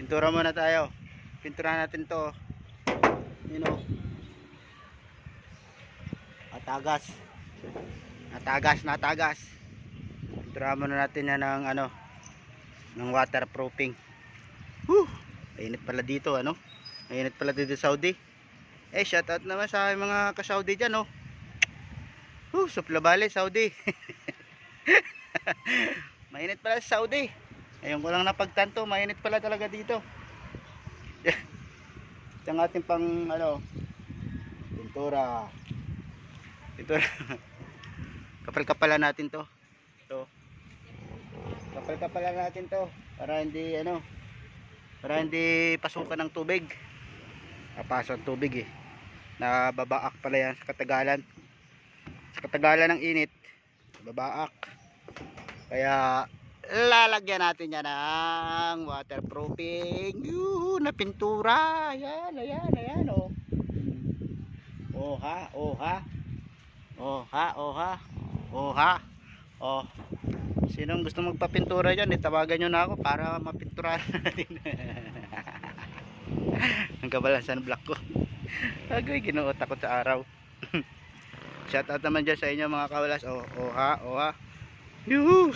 Pintura muna tayo. Pinturahan natin to. You know. Natagas. Pinturahan muna natin yan ng ano, ng waterproofing. Mainit pala dito, ano? Mainit pala dito sa Saudi. Shoutout naman sa mga ka-Saudi dyan, oh. Suplabale, Saudi. Mainit pala sa Saudi. Ayun ko lang napagtanto, mainit pala talaga dito. Ito ang ating pang ano, pintura. Kapal-kapalan natin to. Kapal-kapalan natin to para hindi pasukan ng tubig. Papasok ng tubig nababaak pala yan sa katagalan ng init, babaak. Kaya lalagyan natin yan ng waterproofing na pintura. Ayan oh. Sinong gusto magpapintura dyan, itawagan nyo na ako para mapinturahan natin. Ang kabalansan block ko. Agoy, ginuot ako sa araw. Shoutout naman dyan sa inyo mga kawalas. Yuhu.